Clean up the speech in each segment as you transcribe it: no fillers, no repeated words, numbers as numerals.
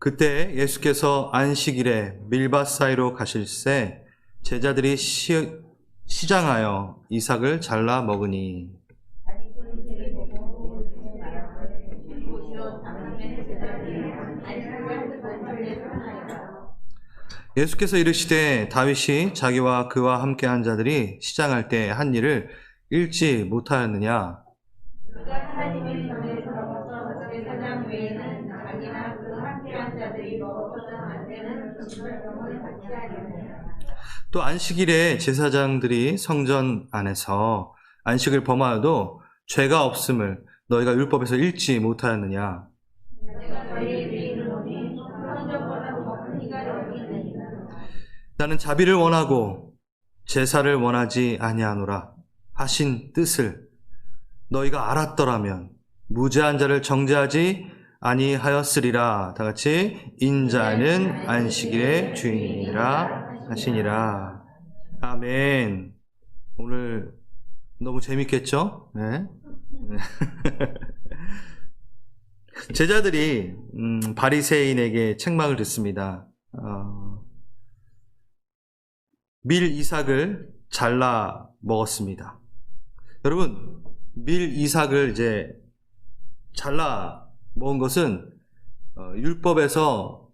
그때 예수께서 안식일에 밀밭 사이로 가실새 제자들이 시장하여 이삭을 잘라 먹으니 예수께서 이르시되 다윗이 자기와 그와 함께한 자들이 시장할 때 한 일을 읽지 못하였느냐? 또 안식일에 제사장들이 성전 안에서 안식을 범하여도 죄가 없음을 너희가 율법에서 읽지 못하였느냐? 나는 자비를 원하고 제사를 원하지 아니하노라 하신 뜻을 너희가 알았더라면 무죄한 자를 정죄하지 아니하였으리라. 다 같이 인자는 안식일의 주인이라 하시니라. 아멘. 오늘 너무 재밌겠죠? 네. 제자들이 바리새인에게 책망을 듣습니다. 밀 이삭을 잘라 먹었습니다. 여러분, 밀 이삭을 이제 잘라 먹은 것은 율법에서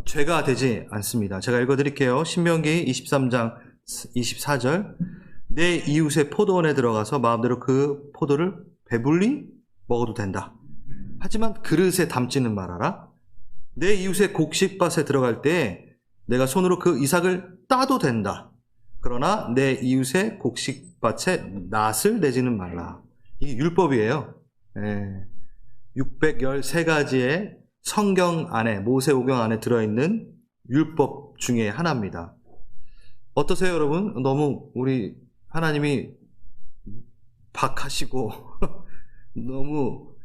죄가 되지 않습니다. 제가 읽어드릴게요. 신명기 23장 24절. 내 이웃의 포도원에 들어가서 마음대로 그 포도를 배불리 먹어도 된다. 하지만 그릇에 담지는 말아라. 내 이웃의 곡식밭에 들어갈 때 내가 손으로 그 이삭을 따도 된다. 그러나 내 이웃의 곡식밭에 낫을 내지는 말라. 이게 율법이에요. 613가지의 성경 안에, 모세오경 안에 들어있는 율법 중에 하나입니다. 어떠세요, 여러분? 너무 우리 하나님이 박하시고 너무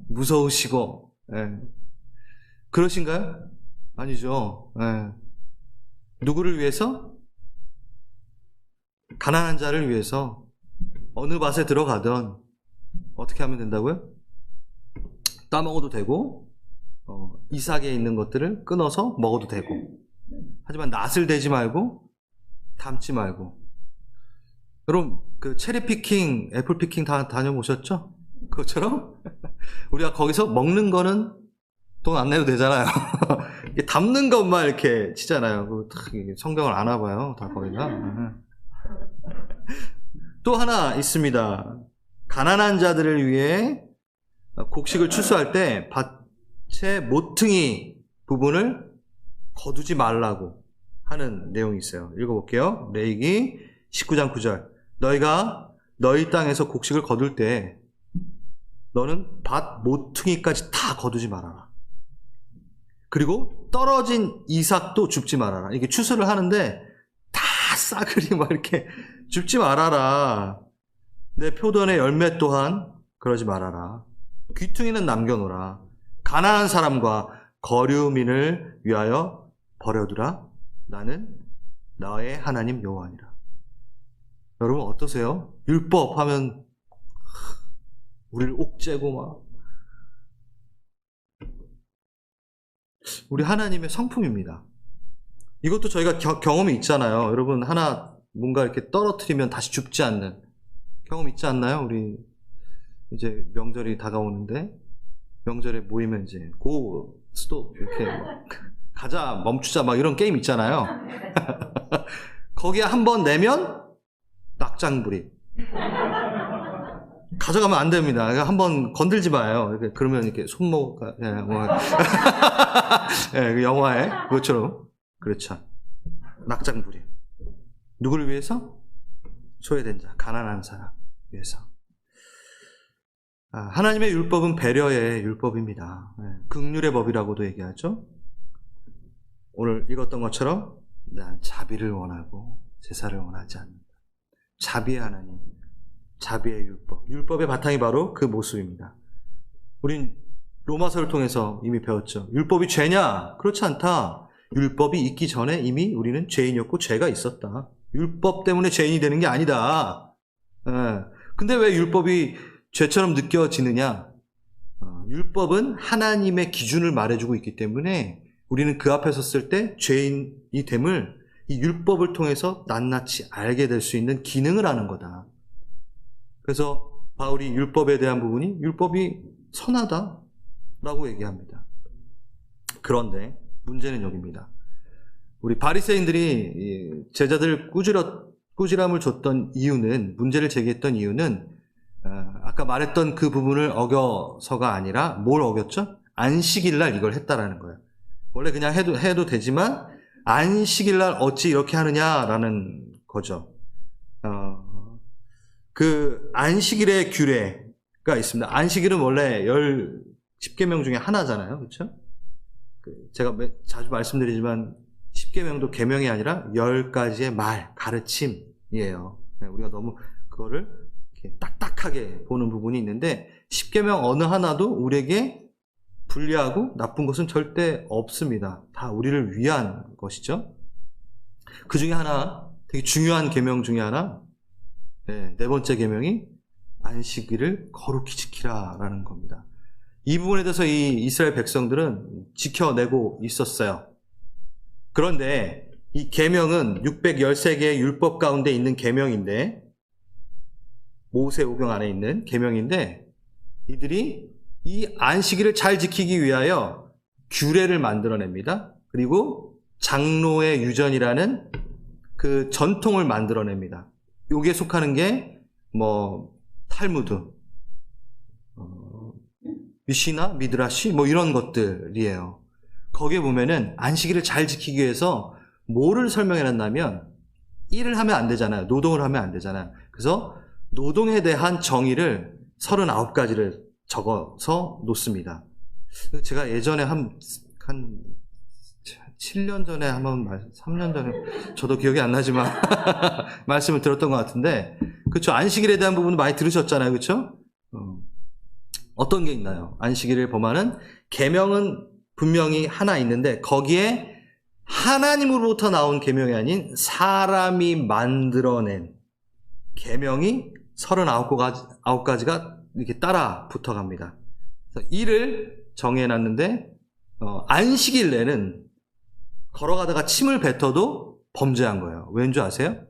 무서우시고 그러신가요? 아니죠. 누구를 위해서? 가난한 자를 위해서 어느 밭에 들어가든 어떻게 하면 된다고요? 따먹어도 되고 이삭에 있는 것들을 끊어서 먹어도 되고, 하지만 낫을 대지 말고 담지 말고. 여러분 그 체리 피킹, 애플 피킹 다 다녀보셨죠? 그것처럼 우리가 거기서 먹는 거는 돈 안 내도 되잖아요. 담는 것만 이렇게 치잖아요. 성경을 안 와봐요, 다 거기가. 또 하나 있습니다. 가난한 자들을 위해 곡식을 추수할 때 밭의 모퉁이 부분을 거두지 말라고 하는 내용이 있어요. 읽어볼게요. 레위기 19장 9절. 너희가 너희 땅에서 곡식을 거둘 때 너는 밭 모퉁이까지 다 거두지 말아라. 그리고 떨어진 이삭도 줍지 말아라. 이게 추수를 하는데 다 싸그리 막 이렇게 줍지 말아라. 내 표던의 열매 또한 그러지 말아라. 귀퉁이는 남겨놓으라. 가난한 사람과 거류민을 위하여 버려두라. 나는 너의 하나님 여호와니라. 여러분 어떠세요? 율법 하면 우리를 옥죄고 막. 우리 하나님의 성품입니다. 이것도 저희가 경험이 있잖아요. 여러분 하나 뭔가 이렇게 떨어뜨리면 다시 줍지 않는 경험 있지 않나요? 우리 이제 명절이 다가오는데 명절에 모이면 이제 고 스톱 이렇게 가자 멈추자 막 이런 게임 있잖아요. 거기에 한 번 내면 낙장불입. 가져가면 안 됩니다. 한번 건들지 마요. 그러면 이렇게 손목, 그 영화에 그것처럼. 그렇죠. 낙장불입. 누구를 위해서? 소외된 자, 가난한 사람 위해서. 하나님의 율법은 배려의 율법입니다. 긍휼의 법이라고도 얘기하죠. 오늘 읽었던 것처럼 난 자비를 원하고 제사를 원하지 않는다. 자비의 하나님, 자비의 율법. 율법의 바탕이 바로 그 모습입니다. 우린 로마서를 통해서 이미 배웠죠. 율법이 죄냐? 그렇지 않다. 율법이 있기 전에 이미 우리는 죄인이었고 죄가 있었다. 율법 때문에 죄인이 되는 게 아니다. 근데 왜 율법이 죄처럼 느껴지느냐? 율법은 하나님의 기준을 말해주고 있기 때문에 우리는 그 앞에 섰을 때 죄인이 됨을 이 율법을 통해서 낱낱이 알게 될 수 있는 기능을 하는 거다. 그래서 바울이 율법에 대한 부분이 율법이 선하다라고 얘기합니다. 그런데 문제는 여기입니다. 우리 바리새인들이 제자들 꾸지람을 줬던 이유는, 문제를 제기했던 이유는 아까 말했던 그 부분을 어겨서가 아니라 뭘 어겼죠? 안식일날 이걸 했다라는 거예요. 원래 그냥 해도 되지만 안식일날 어찌 이렇게 하느냐라는 거죠. 그 안식일의 규례가 있습니다. 안식일은 원래 10계명 중에 하나잖아요. 그렇죠? 제가 자주 말씀드리지만 10계명도 계명이 아니라 10가지의 말, 가르침이에요. 우리가 너무 그거를 이렇게 딱딱하게 보는 부분이 있는데 10계명 어느 하나도 우리에게 불리하고 나쁜 것은 절대 없습니다. 다 우리를 위한 것이죠. 그 중에 하나, 되게 중요한 계명 중에 하나, 네 번째 계명이 안식일을 거룩히 지키라라는 겁니다. 이 부분에 대해서 이 이스라엘 백성들은 지켜내고 있었어요. 그런데 이 계명은 613개의 율법 가운데 있는 계명인데, 모세오경 안에 있는 계명인데, 이들이 이 안식일을 잘 지키기 위하여 규례를 만들어냅니다. 그리고 장로의 유전이라는 그 전통을 만들어냅니다. 여기에 속하는 게 탈무드, 미시나, 미드라시 이런 것들이에요. 거기에 보면은 안식일을 잘 지키기 위해서 뭐를 설명해놨냐면 일을 하면 안 되잖아요. 노동을 하면 안 되잖아요. 그래서 노동에 대한 정의를 39가지를 적어서 놓습니다. 제가 예전에 한 7년 전에 3년 전에, 저도 기억이 안 나지만 말씀을 들었던 것 같은데, 그렇죠. 안식일에 대한 부분은 많이 들으셨잖아요. 그렇죠? 어떤 게 있나요? 안식일을 범하는 계명은 분명히 하나 있는데, 거기에 하나님으로부터 나온 계명이 아닌 사람이 만들어낸 계명이 39가지가 이렇게 따라 붙어갑니다. 일을 정해놨는데 안식일내는 걸어가다가 침을 뱉어도 범죄한 거예요. 왠 줄 아세요?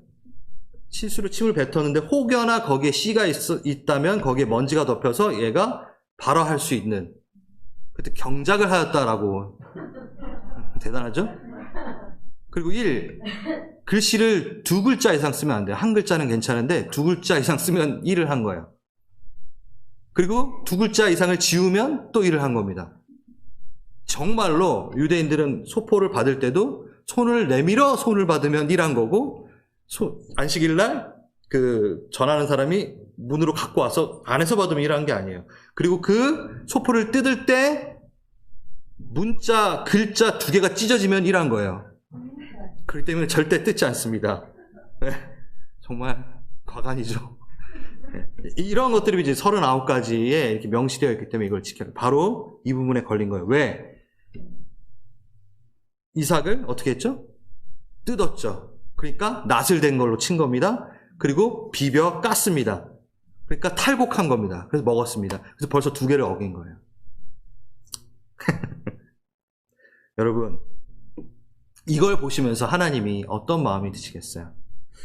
실수로 침을 뱉었는데 혹여나 거기에 씨가 있다면 거기에 먼지가 덮여서 얘가 발화할 수 있는, 그때 경작을 하였다라고. 대단하죠? 그리고 글씨를 2글자 이상 쓰면 안 돼요. 한 글자는 괜찮은데 2글자 이상 쓰면 일을 한 거예요. 그리고 2글자 이상을 지우면 또 일을 한 겁니다. 정말로 유대인들은 소포를 받을 때도 손을 내밀어 손을 받으면 일한 거고, 안식일날 그 전하는 사람이 문으로 갖고 와서 안에서 받으면 일한 게 아니에요. 그리고 그 소포를 뜯을 때 글자 2개가 찢어지면 일한 거예요. 그렇기 때문에 절대 뜯지 않습니다. 정말 과간이죠. 이런 것들이 이제 39가지에 이렇게 명시되어 있기 때문에 이걸 지켜요. 바로 이 부분에 걸린 거예요. 왜? 이삭을 어떻게 했죠? 뜯었죠. 그러니까 낫을 된 걸로 친 겁니다. 그리고 비벼 깠습니다. 그러니까 탈곡한 겁니다. 그래서 먹었습니다. 그래서 벌써 2개를 어긴 거예요. 여러분, 이걸 보시면서 하나님이 어떤 마음이 드시겠어요?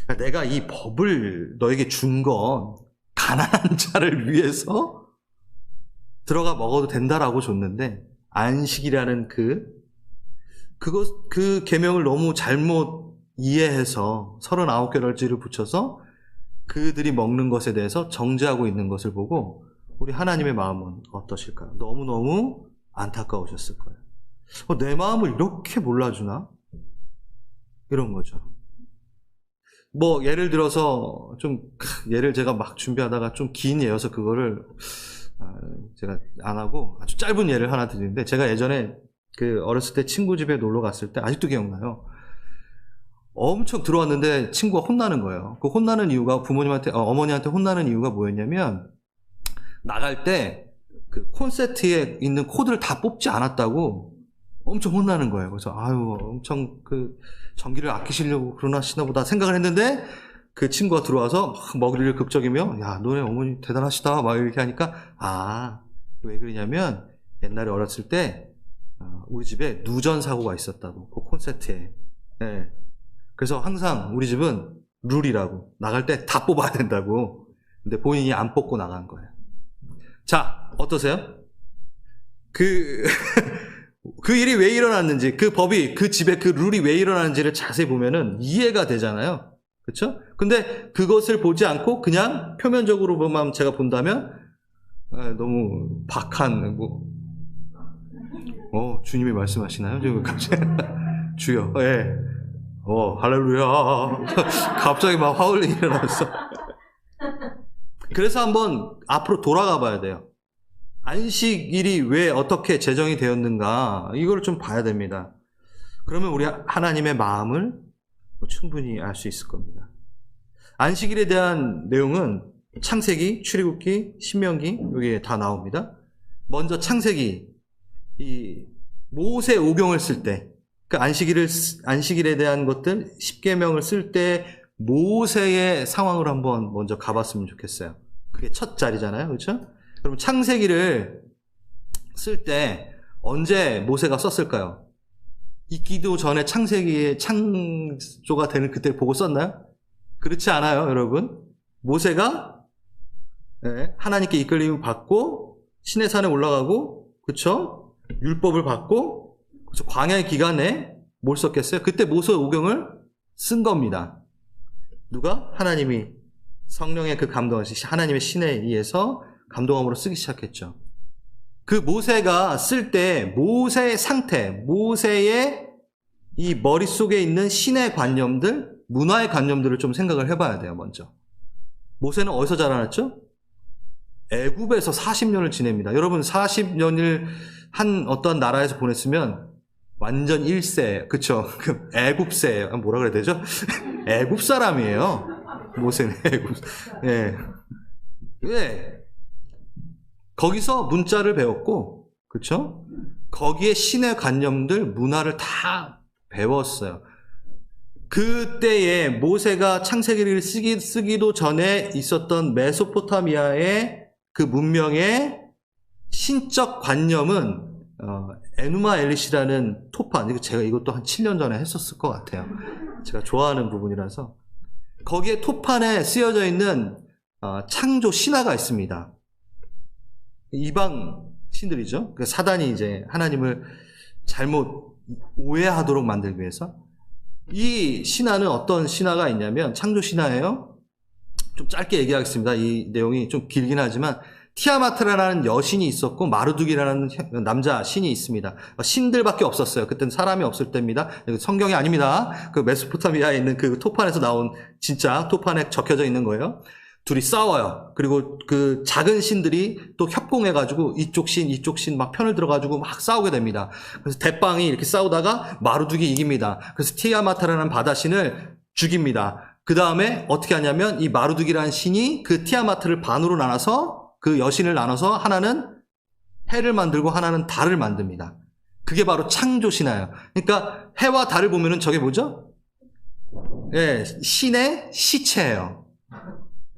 그러니까 내가 이 법을 너에게 준 건 가난한 자를 위해서 들어가 먹어도 된다라고 줬는데, 안식이라는 그 계명을 너무 잘못 이해해서 39개월치를 붙여서 그들이 먹는 것에 대해서 정죄하고 있는 것을 보고 우리 하나님의 마음은 어떠실까요? 너무너무 안타까우셨을 거예요. 내 마음을 이렇게 몰라주나? 이런 거죠. 예를 들어서 예를 제가 막 준비하다가 좀 긴 예여서 그거를 제가 안 하고 아주 짧은 예를 하나 드리는데, 제가 예전에 어렸을 때 친구 집에 놀러 갔을 때 아직도 기억나요. 엄청 들어왔는데 친구가 혼나는 거예요. 그 혼나는 이유가 어머니한테 혼나는 이유가 뭐였냐면, 나갈 때 그 콘센트에 있는 코드를 다 뽑지 않았다고 엄청 혼나는 거예요. 그래서 엄청 전기를 아끼시려고 그러시나 보다 생각을 했는데, 그 친구가 들어와서 막 머리를 극적이며, 야, 너네 어머니 대단하시다 막 이렇게 하니까, 왜 그러냐면 옛날에 어렸을 때 우리 집에 누전 사고가 있었다고, 그 콘서트에. 예. 그래서 항상 우리 집은 룰이라고, 나갈 때 다 뽑아야 된다고. 근데 본인이 안 뽑고 나간 거예요. 자, 어떠세요? 그 일이 왜 일어났는지, 그 법이, 그 집에 그 룰이 왜 일어났는지를 자세히 보면은 이해가 되잖아요. 그렇죠? 근데 그것을 보지 않고 그냥 표면적으로만 제가 본다면 너무 박한, 주님이 말씀하시나요? 지금 갑자기 주여, 예, 할렐루야. 갑자기 막 화울링이 일어났어. 그래서 한번 앞으로 돌아가 봐야 돼요. 안식일이 왜 어떻게 제정이 되었는가, 이걸 좀 봐야 됩니다. 그러면 우리 하나님의 마음을 충분히 알 수 있을 겁니다. 안식일에 대한 내용은 창세기, 출애굽기, 신명기, 여기에 다 나옵니다. 먼저 창세기, 이 모세 오경을 쓸 때, 그 안식일에 대한 것들 10계명을 쓸 때 모세의 상황을 한번 먼저 가봤으면 좋겠어요. 그게 첫 자리잖아요, 그렇죠? 그럼 창세기를 쓸 때 언제 모세가 썼을까요? 있기도 전에 창세기의 창조가 되는 그때를 보고 썼나요? 그렇지 않아요, 여러분. 모세가 하나님께 이끌림을 받고 시내산에 올라가고, 그렇죠? 율법을 받고, 그렇죠? 광야의 기간에 뭘 썼겠어요? 그때 모세 오경을 쓴 겁니다. 누가? 하나님이 성령의 그 감동을, 하나님의 신에 의해서 감동함으로 쓰기 시작했죠. 그 모세가 쓸 때 모세의 상태, 모세의 이 머릿속에 있는 신의 관념들, 문화의 관념들을 좀 생각을 해봐야 돼요. 먼저 모세는 어디서 자라났죠? 애굽에서 40년을 지냅니다. 여러분 40년을 한 어떤 나라에서 보냈으면 완전 1세, 그쵸? 그 애굽세, 뭐라 그래야 되죠? 애굽 사람이에요. 모세는 애굽. 예. 왜? 거기서 문자를 배웠고, 그쵸? 거기에 신의 관념들, 문화를 다 배웠어요. 그때에 모세가 창세기를 쓰기도 전에 있었던 메소포타미아의 그 문명의 신적 관념은 에누마 엘리시라는 토판, 제가 이것도 한 7년 전에 했었을 것 같아요. 제가 좋아하는 부분이라서. 거기에 토판에 쓰여져 있는 창조 신화가 있습니다. 이방 신들이죠. 사단이 이제 하나님을 잘못 오해하도록 만들기 위해서. 이 신화는 어떤 신화가 있냐면 창조 신화예요. 좀 짧게 얘기하겠습니다. 이 내용이 좀 길긴 하지만 티아마트라는 여신이 있었고 마르둑이라는 남자 신이 있습니다. 신들밖에 없었어요. 그때는 사람이 없을 때입니다. 성경이 아닙니다. 그 메소포타미아에 있는 그 토판에서 나온 진짜 토판에 적혀져 있는 거예요. 둘이 싸워요. 그리고 그 작은 신들이 또 협공해가지고 이쪽 신 막 편을 들어가지고 막 싸우게 됩니다. 그래서 대빵이 이렇게 싸우다가 마르둑이 이깁니다. 그래서 티아마타라는 바다신을 죽입니다. 그 다음에 어떻게 하냐면 이 마르둑이라는 신이 그 티아마트를 반으로 나눠서 그 여신을 나눠서 하나는 해를 만들고 하나는 달을 만듭니다. 그게 바로 창조 신화예요. 그러니까 해와 달을 보면은 저게 뭐죠? 예, 신의 시체예요.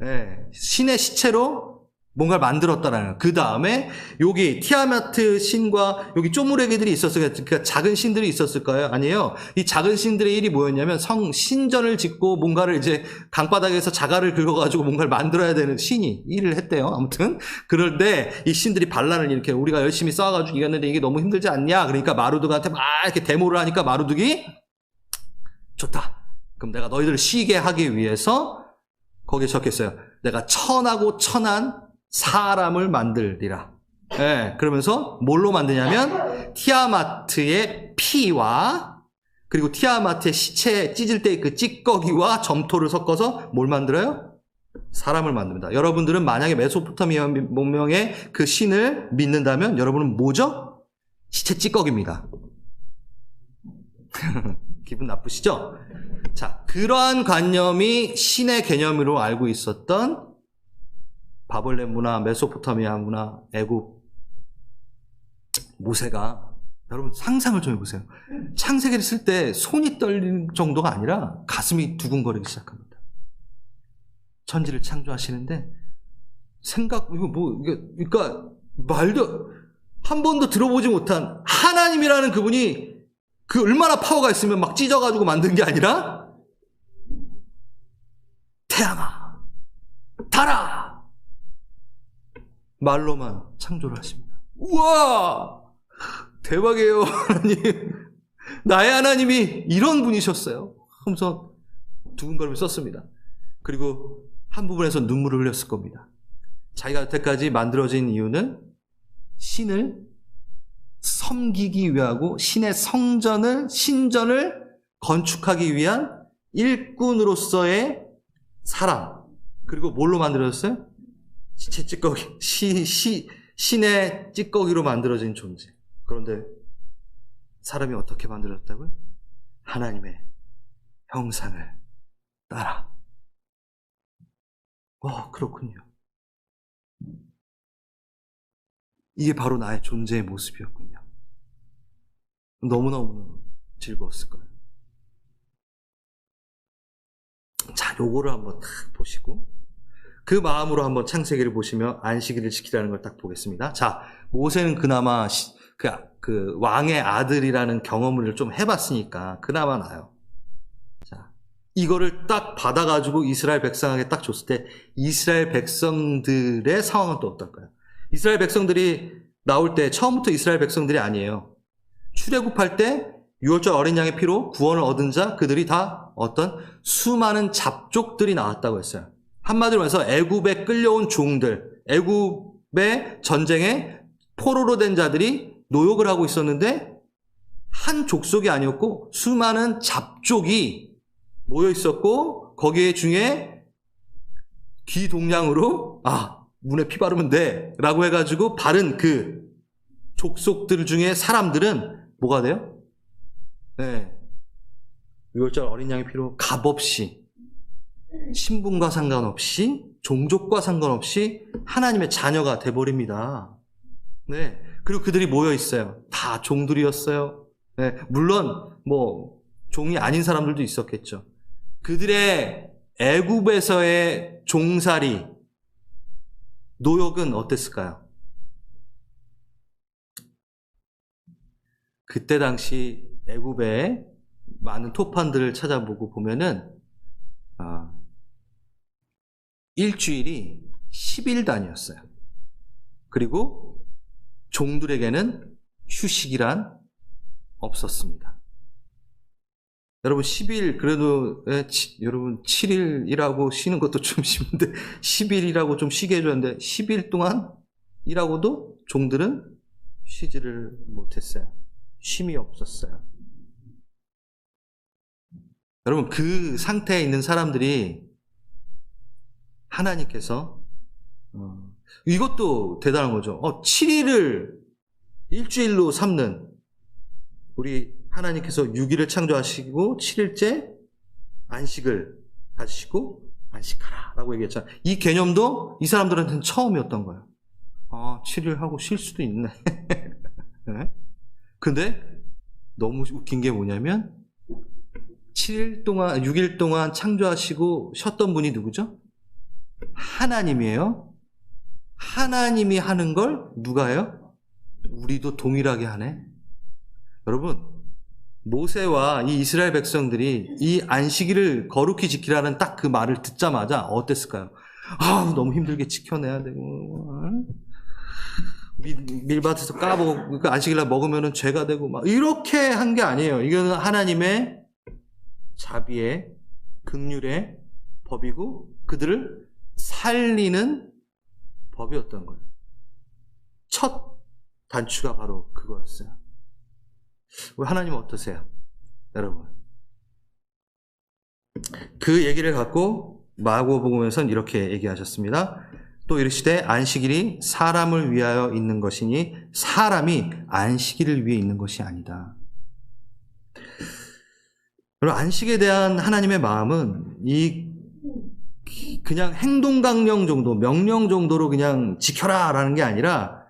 예, 신의 시체로 뭔가를 만들었다라는 거예요. 그 다음에 여기 티아마트 신과 여기 쪼무레기들이 있었어요. 그러니까 작은 신들이 있었을까요? 아니에요. 이 작은 신들의 일이 뭐였냐면 신전을 짓고 뭔가를 이제 강바닥에서 자갈을 긁어가지고 뭔가를 만들어야 되는 신이 일을 했대요. 아무튼 그런데 이 신들이 반란을 이렇게 우리가 열심히 싸워가지고 이겼는데 이게 너무 힘들지 않냐? 그러니까 마르둑한테 막 이렇게 데모를 하니까 마르둑이 좋다. 그럼 내가 너희들을 쉬게 하기 위해서 거기에 적혔어요. 내가 천하고 천한 사람을 만들리라. 예, 그러면서 뭘로 만드냐면 티아마트의 피와 그리고 티아마트의 시체 찢을 때 그 찌꺼기와 점토를 섞어서 뭘 만들어요? 사람을 만듭니다. 여러분들은 만약에 메소포타미아 문명의 그 신을 믿는다면 여러분은 뭐죠? 시체 찌꺼기입니다. 기분 나쁘시죠? 자, 그러한 관념이 신의 개념으로 알고 있었던 바벨론 문화, 메소포타미아 문화, 애굽, 모세가 여러분 상상을 좀 해보세요. 창세기를 쓸 때 손이 떨리는 정도가 아니라 가슴이 두근거리기 시작합니다. 천지를 창조하시는데 그러니까 말도 한 번도 들어보지 못한 하나님이라는 그분이 그 얼마나 파워가 있으면 막 찢어가지고 만든 게 아니라 태양아 달아 말로만 창조를 하십니다. 우와 대박이에요. 하나님 나의 하나님이 이런 분이셨어요 하면서 두근거림을 썼습니다. 그리고 한 부분에서 눈물을 흘렸을 겁니다. 자기가 여태까지 만들어진 이유는 신을 섬기기 위하고 신의 신전을 건축하기 위한 일꾼으로서의 사람. 그리고 뭘로 만들어졌어요? 시체 찌꺼기, 신의 찌꺼기로 만들어진 존재. 그런데 사람이 어떻게 만들어졌다고요? 하나님의 형상을 따라. 그렇군요. 이게 바로 나의 존재의 모습이었군요. 너무너무 즐거웠을 거예요. 자, 요거를 한번 딱 보시고 그 마음으로 한번 창세기를 보시며 안식일을 지키라는 걸 딱 보겠습니다. 자, 모세는 그나마 그 왕의 아들이라는 경험을 좀 해봤으니까 그나마 나아요. 자, 이거를 딱 받아가지고 이스라엘 백성에게 딱 줬을 때 이스라엘 백성들의 상황은 또 어떨까요? 이스라엘 백성들이 나올 때 처음부터 이스라엘 백성들이 아니에요. 출애굽할 때 6월절 어린 양의 피로 구원을 얻은 자 그들이 다 어떤 수많은 잡족들이 나왔다고 했어요. 한마디로 해서 애굽에 끌려온 종들, 애굽의 전쟁에 포로로 된 자들이 노역을 하고 있었는데 한 족속이 아니었고 수많은 잡족이 모여 있었고 거기에 중에 귀동냥으로 문에 피 바르면 돼 라고 해가지고 바른 그 족속들 중에 사람들은 뭐가 돼요? 네, 6월절 어린 양의 피로 값없이 신분과 상관없이 종족과 상관없이 하나님의 자녀가 돼버립니다. 네, 그리고 그들이 모여 있어요. 다 종들이었어요. 네, 물론 뭐 종이 아닌 사람들도 있었겠죠. 그들의 애굽에서의 종살이 노역은 어땠을까요? 그때 당시 애굽의 많은 토판들을 찾아보고 보면은 일주일이 10일 단위였어요. 그리고 종들에게는 휴식이란 없었습니다. 여러분 10일 그래도 여러분 7일 일하고 쉬는 것도 좀 심한데 10일이라고 좀 쉬게 해줬는데 10일 동안 일하고도 종들은 쉬지를 못했어요. 쉼이 없었어요. 여러분 그 상태에 있는 사람들이 하나님께서 이것도 대단한 거죠. 7일을 일주일로 삼는 우리 하나님께서 6일을 창조하시고 7일째 안식을 가지시고 안식하라 라고 얘기했잖아요. 이 개념도 이 사람들한테는 처음이었던 거예요. 7일 하고 쉴 수도 있네. 네? 근데 너무 웃긴 게 뭐냐면 6일 동안 창조하시고 쉬었던 분이 누구죠? 하나님이에요. 하나님이 하는 걸 누가 해요? 우리도 동일하게 하네. 여러분 모세와 이 이스라엘 백성들이 이 안식일을 거룩히 지키라는 딱 그 말을 듣자마자 어땠을까요? 너무 힘들게 지켜내야 되고 밀밭에서 까보고 그 안식일날 먹으면 죄가 되고 막 이렇게 한 게 아니에요. 이거는 하나님의 자비의 긍휼의 법이고 그들을 살리는 법이었던 거예요. 첫 단추가 바로 그거였어요. 하나님은 어떠세요? 여러분 그 얘기를 갖고 마고복음에서는 이렇게 얘기하셨습니다. 또 이르시되 안식일이 사람을 위하여 있는 것이니 사람이 안식일을 위해 있는 것이 아니다. 여러분 안식에 대한 하나님의 마음은 그냥 행동 강령 정도, 명령 정도로 그냥 지켜라 라는 게 아니라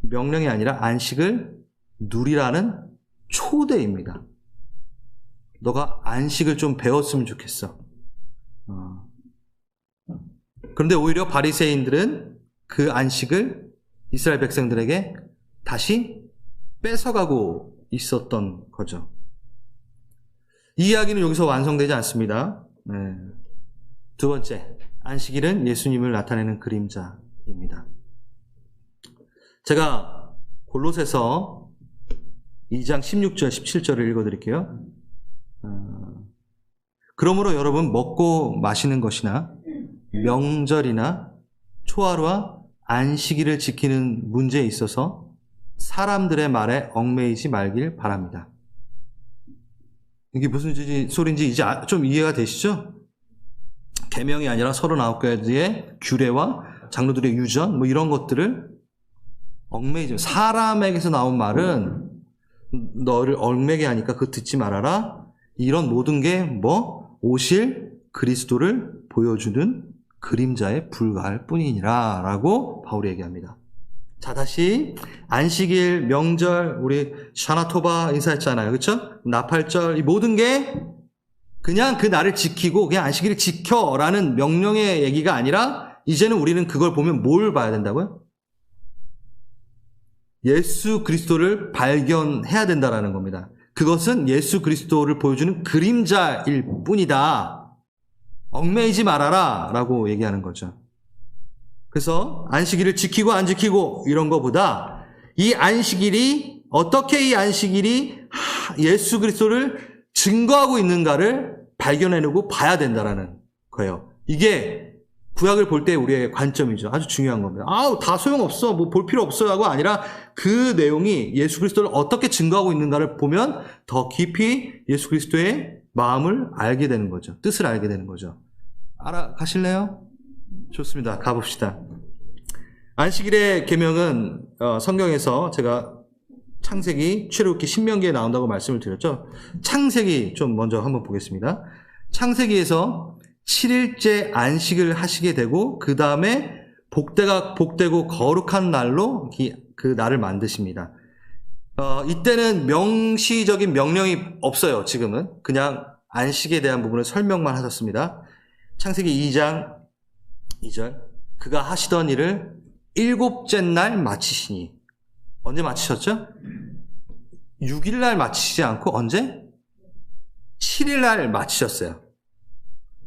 명령이 아니라 안식을 누리라는 초대입니다. 너가 안식을 좀 배웠으면 좋겠어. 그런데 오히려 바리새인들은 그 안식을 이스라엘 백성들에게 다시 뺏어가고 있었던 거죠. 이 이야기는 여기서 완성되지 않습니다. 네. 두 번째, 안식일은 예수님을 나타내는 그림자입니다. 제가 골로새서 2장 16절, 17절을 읽어드릴게요. 그러므로 여러분 먹고 마시는 것이나 명절이나 초하루와 안식일을 지키는 문제에 있어서 사람들의 말에 얽매이지 말길 바랍니다. 이게 무슨 소리인지 이제 좀 이해가 되시죠? 계명이 아니라 39가지의 규례와 장로들의 유전 뭐 이런 것들을 얽매이지, 사람에게서 나온 말은 너를 얽매게 하니까 그거 듣지 말아라. 이런 모든 게 뭐 오실 그리스도를 보여주는 그림자에 불과할 뿐이니라 라고 바울이 얘기합니다. 자, 다시 안식일, 명절, 우리 샤나토바 인사했잖아요. 그렇죠? 나팔절, 이 모든 게 그냥 그 날을 지키고 그냥 안식일을 지켜라는 명령의 얘기가 아니라 이제는 우리는 그걸 보면 뭘 봐야 된다고요? 예수 그리스도를 발견해야 된다라는 겁니다. 그것은 예수 그리스도를 보여주는 그림자일 뿐이다. 얽매이지 말아라 라고 얘기하는 거죠. 그래서 안식일을 지키고 안 지키고 이런 거보다 이 안식일이 어떻게 이 안식일이 예수 그리스도를 증거하고 있는가를 발견해내고 봐야 된다라는 거예요. 이게 구약을 볼 때 우리의 관점이죠. 아주 중요한 겁니다. 다 소용없어. 뭐 볼 필요 없어요가 아니라 그 내용이 예수 그리스도를 어떻게 증거하고 있는가를 보면 더 깊이 예수 그리스도의 마음을 알게 되는 거죠. 뜻을 알게 되는 거죠. 알아가실래요? 좋습니다. 가봅시다. 안식일의 계명은 성경에서 제가 창세기, 출애굽기, 신명기에 나온다고 말씀을 드렸죠. 창세기 좀 먼저 한번 보겠습니다. 창세기에서 7일째 안식을 하시게 되고 그 다음에 복되고 거룩한 날로 그 날을 만드십니다. 이때는 명시적인 명령이 없어요. 지금은 그냥 안식에 대한 부분을 설명만 하셨습니다. 창세기 2장 2절, 그가 하시던 일을 7째 날 마치시니. 언제 마치셨죠? 6일 날 마치시지 않고 언제? 7일 날 마치셨어요.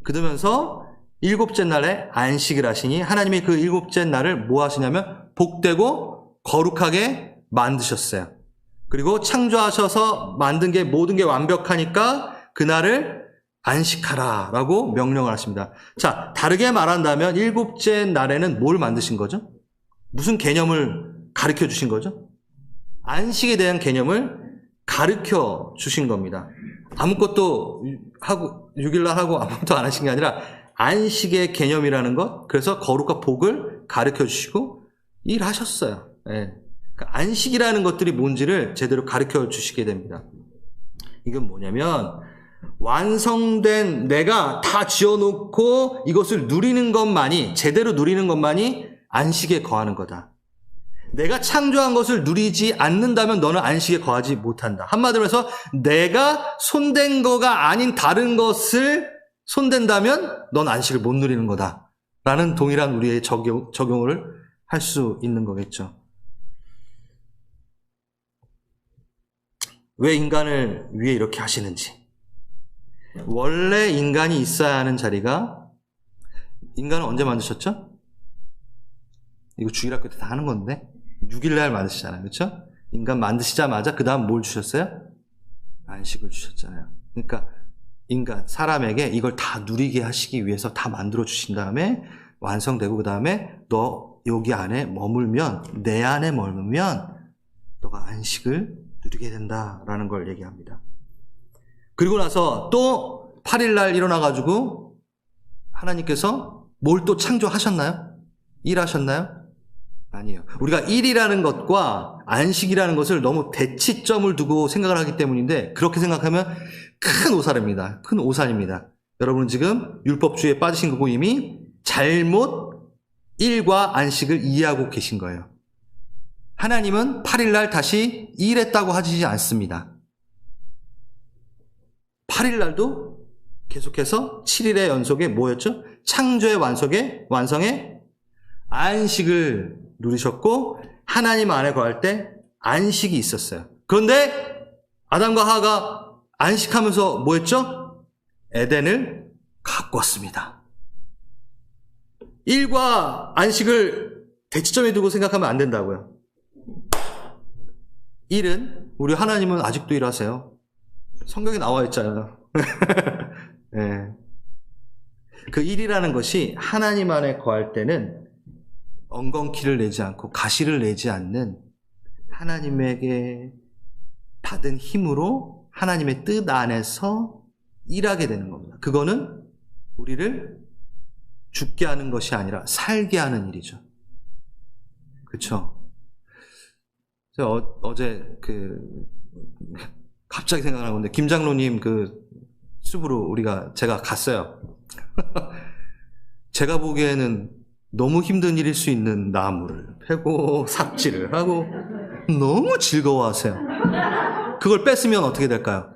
그러면서 7째 날에 안식을 하시니 하나님이 그 7째 날을 뭐 하시냐면 복되고 거룩하게 만드셨어요. 그리고 창조하셔서 만든 게 모든 게 완벽하니까 그날을 안식하라 라고 명령을 하십니다. 자, 다르게 말한다면 7째 날에는 뭘 만드신 거죠? 무슨 개념을 가르쳐 주신 거죠? 안식에 대한 개념을 가르쳐 주신 겁니다. 아무것도 하고 6일날 하고 아무것도 안 하신 게 아니라 안식의 개념이라는 것, 그래서 거룩과 복을 가르쳐 주시고 일하셨어요. 네. 그러니까 안식이라는 것들이 뭔지를 제대로 가르쳐 주시게 됩니다. 이건 뭐냐면 완성된 내가 다 지어놓고 이것을 누리는 것만이, 제대로 누리는 것만이 안식에 거하는 거다. 내가 창조한 것을 누리지 않는다면 너는 안식에 거하지 못한다. 한마디로 해서 내가 손댄 거가 아닌 다른 것을 손댄다면 넌 안식을 못 누리는 거다. 라는 동일한 우리의 적용을 할 수 있는 거겠죠. 왜 인간을 위해 이렇게 하시는지. 원래 인간이 있어야 하는 자리가, 인간을 언제 만드셨죠? 이거 주일학교 때 다 하는 건데 6일날 만드시잖아요. 그렇죠? 인간 만드시자마자 그 다음 뭘 주셨어요? 안식을 주셨잖아요. 그러니까 인간, 사람에게 이걸 다 누리게 하시기 위해서 다 만들어 주신 다음에 완성되고 그 다음에 너 여기 안에 머물면, 내 안에 머물면 너가 안식을 누리게 된다라는 걸 얘기합니다. 그리고 나서 또 8일날 일어나가지고 하나님께서 뭘 또 창조하셨나요? 일하셨나요? 아니에요. 우리가 일이라는 것과 안식이라는 것을 너무 대치점을 두고 생각을 하기 때문인데, 그렇게 생각하면 큰 오산입니다. 큰 오산입니다. 여러분은 지금 율법주의에 빠지신 거고 이미 잘못 일과 안식을 이해하고 계신 거예요. 하나님은 8일날 다시 일했다고 하지 않습니다. 8일날도 계속해서 7일의 연속에 뭐였죠? 창조의 완성에 안식을 누리셨고 하나님 안에 거할 때 안식이 있었어요. 그런데 아담과 하와가 안식하면서 뭐 했죠? 에덴을 가꿨습니다. 일과 안식을 대치점에 두고 생각하면 안 된다고요. 일은, 우리 하나님은 아직도 일하세요. 성경에 나와 있잖아요. 네. 그 일이라는 것이 하나님 안에 거할 때는 엉겅퀴를 내지 않고 가시를 내지 않는 하나님에게 받은 힘으로 하나님의 뜻 안에서 일하게 되는 겁니다. 그거는 우리를 죽게 하는 것이 아니라 살게 하는 일이죠. 그렇죠? 제가 어제 갑자기 생각나는 건데 김장로님 숲으로 제가 갔어요. 제가 보기에는 너무 힘든 일일 수 있는 나무를 패고 삽질을 하고 너무 즐거워하세요. 그걸 뺐으면 어떻게 될까요?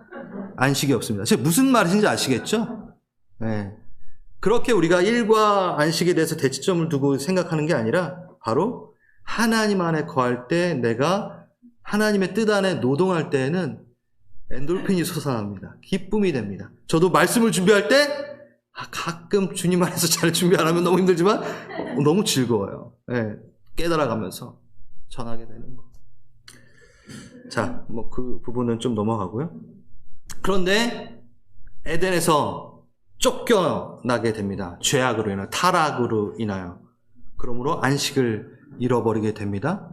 안식이 없습니다. 제가 무슨 말인지 아시겠죠? 네. 그렇게 우리가 일과 안식에 대해서 대치점을 두고 생각하는 게 아니라 바로 하나님 안에 거할 때 내가 하나님의 뜻 안에 노동할 때에는 엔돌핀이 솟아납니다. 기쁨이 됩니다. 저도 말씀을 준비할 때 가끔 주님 안에서 잘 준비 안 하면 너무 힘들지만 너무 즐거워요. 네, 깨달아가면서 전하게 되는 거. 자, 그 부분은 좀 넘어가고요. 그런데 에덴에서 쫓겨나게 됩니다. 죄악으로 인하여, 타락으로 인하여. 그러므로 안식을 잃어버리게 됩니다.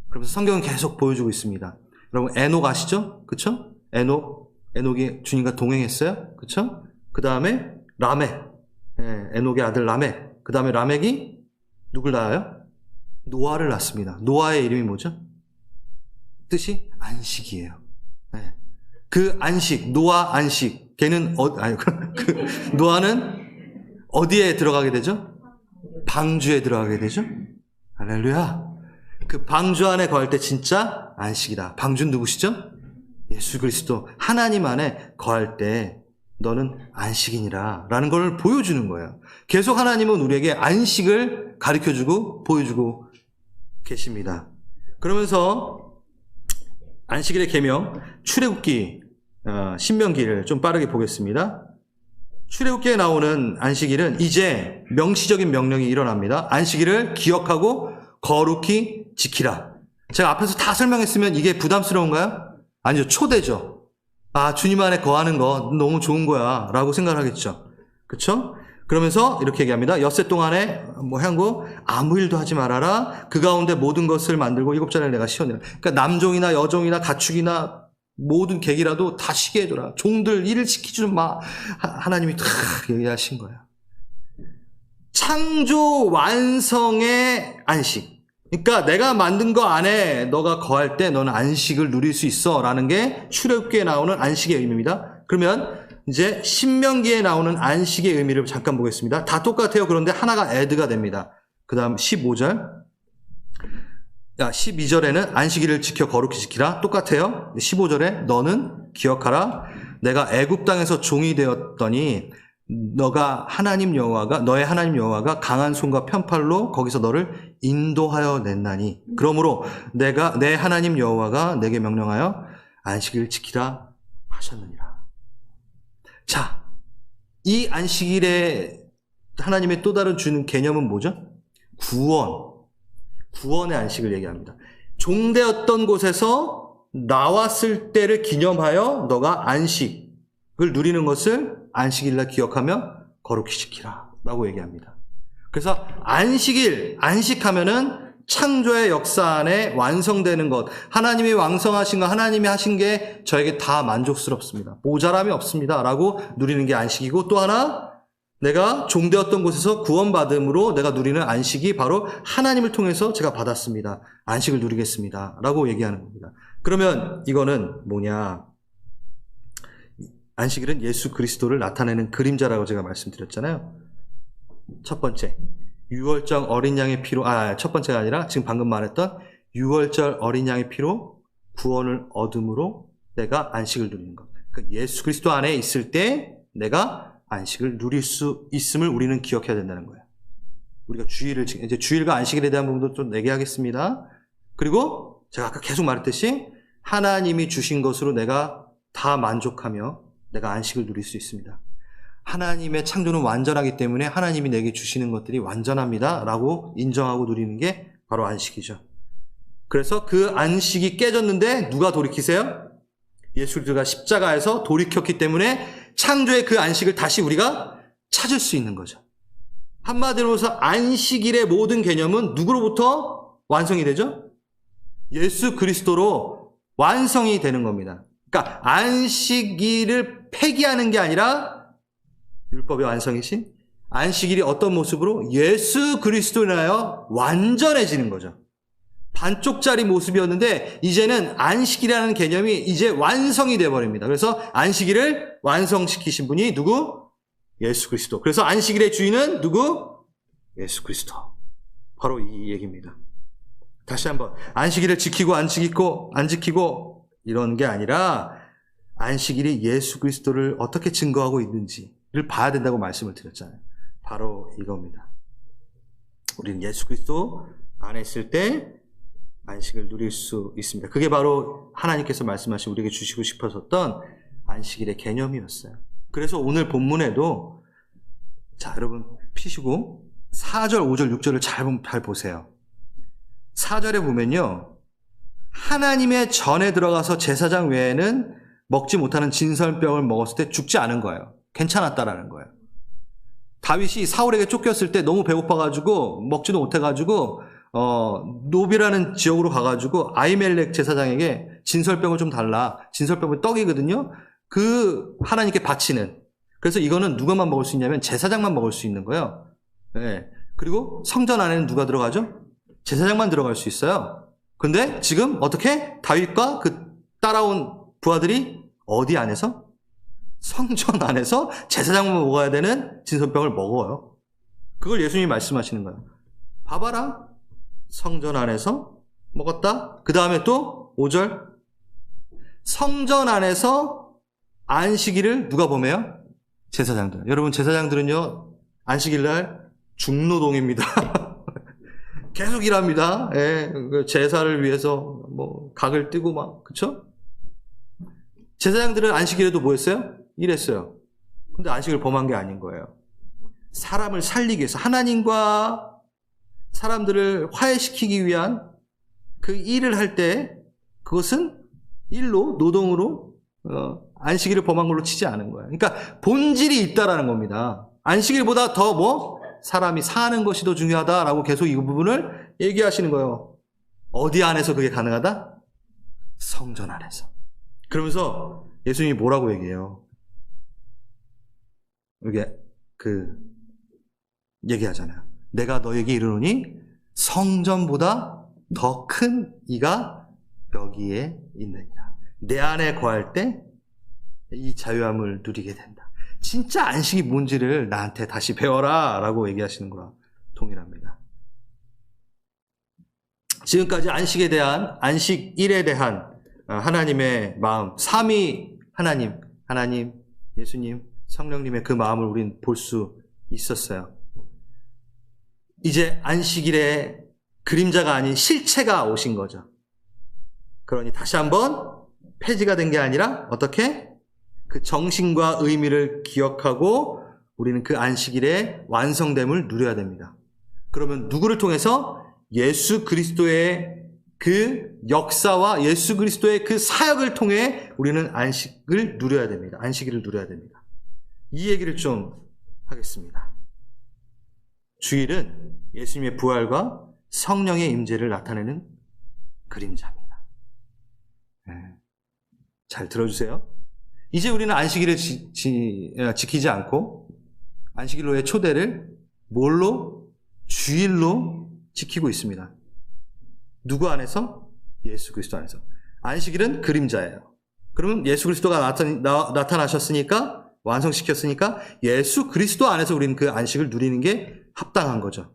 그러면서 성경은 계속 보여주고 있습니다. 여러분, 에녹 아시죠? 그쵸? 에녹이 주님과 동행했어요. 그쵸? 그 다음에 라멕, 에녹의 아들 라멕. 그 다음에 라멕이 누굴 낳아요? 노아를 낳습니다. 노아의 이름이 뭐죠? 뜻이 안식이에요. 네. 그 안식, 노아 안식. 걔는 노아는 어디에 들어가게 되죠? 방주에 들어가게 되죠? 할렐루야. 그 방주 안에 거할 때 진짜 안식이다. 방주는 누구시죠? 예수 그리스도. 하나님 안에 거할 때 너는 안식이니라 라는 걸 보여주는 거예요. 계속 하나님은 우리에게 안식을 가르쳐주고 보여주고 계십니다. 그러면서 안식일의 계명, 출애굽기, 신명기를 좀 빠르게 보겠습니다. 출애굽기에 나오는 안식일은 이제 명시적인 명령이 일어납니다. 안식일을 기억하고 거룩히 지키라. 제가 앞에서 다 설명했으면 이게 부담스러운가요? 아니죠. 초대죠. 주님 안에 거하는 거 너무 좋은 거야 라고 생각하겠죠. 그렇죠? 그러면서 이렇게 얘기합니다. 엿새 동안에 향고 아무 일도 하지 말아라. 그 가운데 모든 것을 만들고 7자를 내가 씌워내라. 그러니까 남종이나 여종이나 가축이나 모든 객이라도 다 쉬게 해줘라. 종들 일을 시키지 마. 하나님이 다 얘기하신 거예요. 창조 완성의 안식. 그러니까 내가 만든 거 안에 너가 거할 때 너는 안식을 누릴 수 있어 라는 게 출애굽기에 나오는 안식의 의미입니다. 그러면 이제 신명기에 나오는 안식의 의미를 잠깐 보겠습니다. 다 똑같아요. 그런데 하나가 애드가 됩니다. 그 다음 15절. 12절에는 안식일을 지켜 거룩히 지키라. 똑같아요. 15절에 너는 기억하라. 내가 애굽 땅에서 종이 되었더니 너의 하나님 여호와가 강한 손과 편팔로 거기서 너를 인도하여 냈나니 그러므로 내 하나님 여호와가 내게 명령하여 안식일을 지키라 하셨느니라. 자, 이 안식일에 하나님의 또 다른 주는 개념은 뭐죠? 구원의 안식을 얘기합니다. 종되었던 곳에서 나왔을 때를 기념하여 너가 안식을 누리는 것을 안식일날 기억하며 거룩히 지키라 라고 얘기합니다. 그래서 안식하면은 창조의 역사 안에 완성되는 것, 하나님이 왕성하신 거, 하나님이 하신 게 저에게 다 만족스럽습니다. 모자람이 없습니다 라고 누리는 게 안식이고, 또 하나 내가 종되었던 곳에서 구원받음으로 내가 누리는 안식이 바로 하나님을 통해서 제가 받았습니다. 안식을 누리겠습니다 라고 얘기하는 겁니다. 그러면 이거는 뭐냐? 안식일은 예수 그리스도를 나타내는 그림자라고 제가 말씀드렸잖아요. 첫 번째, 유월절 어린 양의 피로, 첫 번째가 아니라 지금 방금 말했던 유월절 어린 양의 피로 구원을 얻음으로 내가 안식을 누리는 것. 그러니까 예수 그리스도 안에 있을 때 내가 안식을 누릴 수 있음을 우리는 기억해야 된다는 거예요. 우리가 이제 주일과 안식일에 대한 부분도 좀 얘기하겠습니다. 그리고 제가 아까 계속 말했듯이 하나님이 주신 것으로 내가 다 만족하며 내가 안식을 누릴 수 있습니다. 하나님의 창조는 완전하기 때문에 하나님이 내게 주시는 것들이 완전합니다 라고 인정하고 누리는 게 바로 안식이죠. 그래서 그 안식이 깨졌는데 누가 돌이키세요? 예수 그리스도가 십자가에서 돌이켰기 때문에 창조의 그 안식을 다시 우리가 찾을 수 있는 거죠. 한마디로서 안식일의 모든 개념은 누구로부터 완성이 되죠? 예수 그리스도로 완성이 되는 겁니다. 그러니까 안식일을 폐기하는 게 아니라 율법의 완성이신 안식일이 어떤 모습으로 예수 그리스도로 인하여 완전해지는 거죠. 반쪽짜리 모습이었는데 이제는 안식이라는 개념이 이제 완성이 되어버립니다. 그래서 안식일을 완성시키신 분이 누구? 예수 그리스도. 그래서 안식일의 주인은 누구? 예수 그리스도. 바로 이 얘기입니다. 다시 한번 안식일을 지키고 안 지키고 이런 게 아니라 안식일이 예수 그리스도를 어떻게 증거하고 있는지를 봐야 된다고 말씀을 드렸잖아요. 바로 이겁니다. 우리는 예수 그리스도 안에 있을 때 안식을 누릴 수 있습니다. 그게 바로 하나님께서 말씀하신 우리에게 주시고 싶으셨던 안식일의 개념이었어요. 그래서 오늘 본문에도 자 여러분 피시고 4절, 5절, 6절을 잘 보세요. 4절에 보면요. 하나님의 전에 들어가서 제사장 외에는 먹지 못하는 진설병을 먹었을 때 죽지 않은 거예요. 괜찮았다라는 거예요. 다윗이 사울에게 쫓겼을 때 너무 배고파가지고 먹지도 못해가지고 노비라는 지역으로 가가지고 아히멜렉 제사장에게 진설병을 좀 달라. 진설병은 떡이거든요. 그 하나님께 바치는. 그래서 이거는 누가만 먹을 수 있냐면 제사장만 먹을 수 있는 거예요. 네. 그리고 성전 안에는 누가 들어가죠? 제사장만 들어갈 수 있어요. 근데 지금 어떻게? 다윗과 그 따라온 부하들이 어디 안에서? 성전 안에서 제사장만 먹어야 되는 진설병을 먹어요. 그걸 예수님이 말씀하시는 거예요. 봐봐라. 성전 안에서 먹었다. 그 다음에 또 5절. 성전 안에서 안식일을 누가 범해요? 제사장들. 여러분 제사장들은요. 안식일날 중노동입니다. 계속 일합니다. 예, 제사를 위해서 뭐 각을 뜨고 막 그쵸? 제사장들은 안식일에도 뭐 했어요? 일했어요. 근데 안식을 범한 게 아닌 거예요. 사람을 살리기 위해서 하나님과 사람들을 화해시키기 위한 그 일을 할 때 그것은 일로 노동으로 안식일을 범한 걸로 치지 않은 거예요. 그러니까 본질이 있다라는 겁니다. 안식일보다 더 뭐 사람이 사는 것이 더 중요하다라고 계속 이 부분을 얘기하시는 거예요. 어디 안에서 그게 가능하다? 성전 안에서. 그러면서 예수님이 뭐라고 얘기해요? 이게 얘기하잖아요. 내가 너에게 이르노니 성전보다 더 큰 이가 여기에 있느니라. 내 안에 거할 때 이 자유함을 누리게 된다. 진짜 안식이 뭔지를 나한테 다시 배워라 라고 얘기하시는 거랑 동일합니다. 지금까지 안식일에 대한 하나님의 마음, 삼위 하나님, 예수님, 성령님의 그 마음을 우린 볼 수 있었어요. 이제 안식일의 그림자가 아닌 실체가 오신 거죠. 그러니 다시 한번 폐지가 된 게 아니라 어떻게? 그 정신과 의미를 기억하고 우리는 그 안식일의 완성됨을 누려야 됩니다. 그러면 누구를 통해서? 예수 그리스도의 그 역사와 예수 그리스도의 그 사역을 통해 우리는 안식을 누려야 됩니다. 안식일을 누려야 됩니다. 이 얘기를 좀 하겠습니다. 주일은 예수님의 부활과 성령의 임재를 나타내는 그림자입니다. 네. 잘 들어주세요. 이제 우리는 안식일을 지키지 않고 안식일로의 초대를 뭘로? 주일로 지키고 있습니다. 누구 안에서? 예수 그리스도 안에서. 안식일은 그림자예요. 그러면 예수 그리스도가 나타나셨으니까 완성시켰으니까 예수 그리스도 안에서 우리는 그 안식을 누리는 게 합당한 거죠.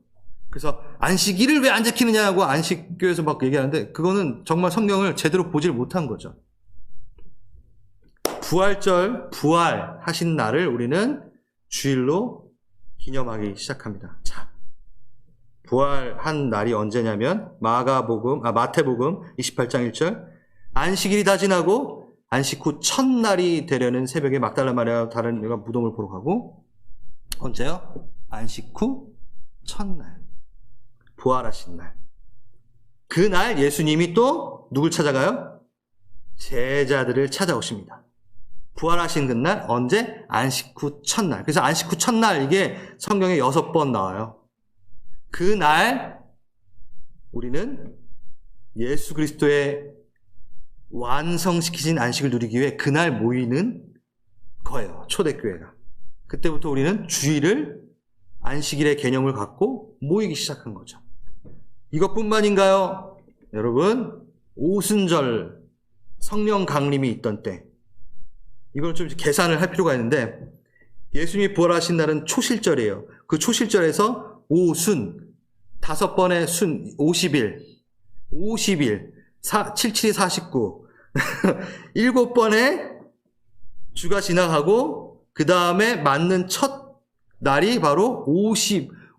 그래서 안식일을 왜 안 지키느냐고 안식교에서 막 얘기하는데 그거는 정말 성경을 제대로 보질 못한 거죠. 부활절, 부활하신 날을 우리는 주일로 기념하기 시작합니다. 자, 부활한 날이 언제냐면 마태복음 28장 1절 안식일이 다 지나고 안식 후 첫날이 되려는 새벽에 막달라 마리아와 다른 여가 무덤을 보러 가고 언제요? 안식 후 첫날 부활하신 날 그날 예수님이 또 누굴 찾아가요? 제자들을 찾아오십니다. 부활하신 그날 언제? 안식 후 첫날. 그래서 안식 후 첫날 이게 성경에 6번 나와요. 그날 우리는 예수 그리스도의 완성시키신 안식을 누리기 위해 그날 모이는 거예요. 초대교회가. 그때부터 우리는 주일을 안식일의 개념을 갖고 모이기 시작한 거죠. 이것뿐만인가요? 여러분 오순절 성령 강림이 있던 때 이걸 좀 계산을 할 필요가 있는데 예수님이 부활하신 날은 초실절이에요. 그 초실절에서 오순 5번의 순 50일 77이 49 7번의 주가 지나가고 그 다음에 맞는 첫 날이 바로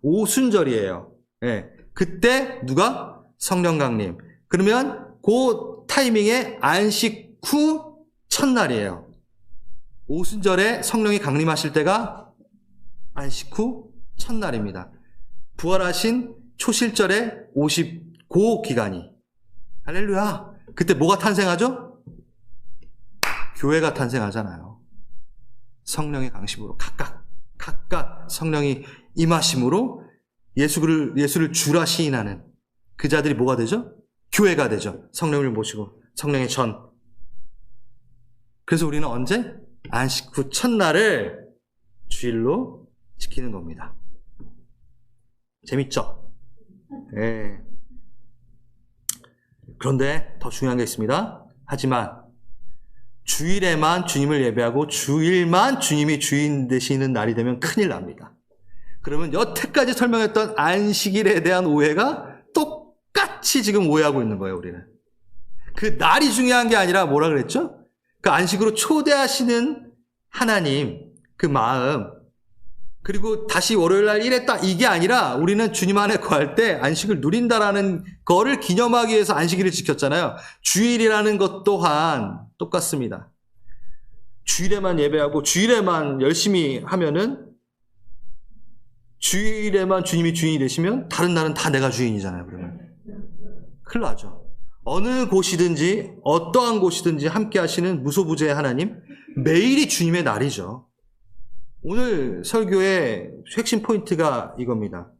55순절이에요. 예. 그때 누가? 성령 강림. 그러면 그 타이밍에 안식 후 첫날이에요. 오순절에 성령이 강림하실 때가 안식 후 첫날입니다. 부활하신 초실절에 50고 기간이. 할렐루야. 그때 뭐가 탄생하죠? 교회가 탄생하잖아요. 성령의 강심으로 각각 성령이 임하심으로 예수를 주라 시인하는 그 자들이 뭐가 되죠? 교회가 되죠. 성령을 모시고 성령의 전. 그래서 우리는 언제? 안식 후 첫날을 주일로 지키는 겁니다. 재밌죠? 네. 그런데 더 중요한 게 있습니다. 하지만 주일에만 주님을 예배하고 주일만 주님이 주인 되시는 날이 되면 큰일 납니다. 그러면 여태까지 설명했던 안식일에 대한 오해가 똑같이 지금 오해하고 있는 거예요, 우리는. 그 날이 중요한 게 아니라 뭐라 그랬죠? 그 안식으로 초대하시는 하나님, 그 마음, 그리고 다시 월요일 날 일했다, 이게 아니라 우리는 주님 안에 거할 때 안식을 누린다라는 거를 기념하기 위해서 안식일을 지켰잖아요. 주일이라는 것 또한 똑같습니다. 주일에만 예배하고 주일에만 열심히 하면은 주일에만 주님이 주인이 되시면 다른 날은 다 내가 주인이잖아요. 그러면 큰일 나죠. 어느 곳이든지 어떠한 곳이든지 함께 하시는 무소부재의 하나님, 매일이 주님의 날이죠. 오늘 설교의 핵심 포인트가 이겁니다.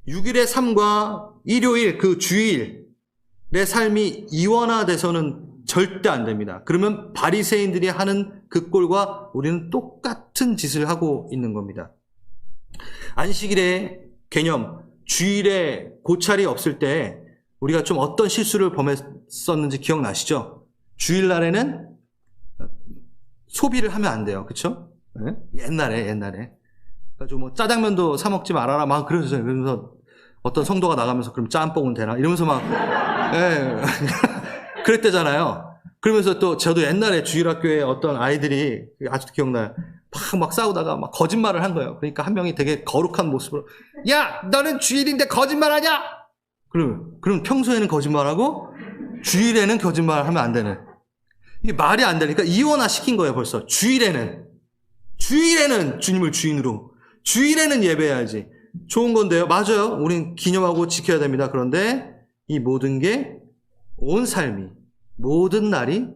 6일의 삶과 일요일, 그 주일의 삶이 이원화돼서는 절대 안 됩니다. 그러면 바리새인들이 하는 그 꼴과 우리는 똑같은 짓을 하고 있는 겁니다. 안식일의 개념, 주일에 고찰이 없을 때 우리가 좀 어떤 실수를 범했었는지 기억나시죠? 주일날에는 소비를 하면 안 돼요. 그렇죠? 네? 옛날에. 그래가지고 뭐 짜장면도 사 먹지 말아라 막 그러셨어요. 그러면서 어떤 성도가 나가면서 그럼 짬뽕은 되나? 이러면서 막 예. 그랬대잖아요. 그러면서 또 저도 옛날에 주일학교에 어떤 아이들이 아직도 기억나요. 막 싸우다가 막 거짓말을 한 거예요. 그러니까 한 명이 되게 거룩한 모습으로 야, 너는 주일인데 거짓말하냐? 그럼 평소에는 거짓말하고 주일에는 거짓말하면 안 되는. 이게 말이 안 되니까 이원화 시킨 거예요, 벌써. 주일에는 주님을 주인으로, 주일에는 예배해야지. 좋은 건데요. 맞아요. 우린 기념하고 지켜야 됩니다. 그런데 이 모든 게 온 삶이, 모든 날이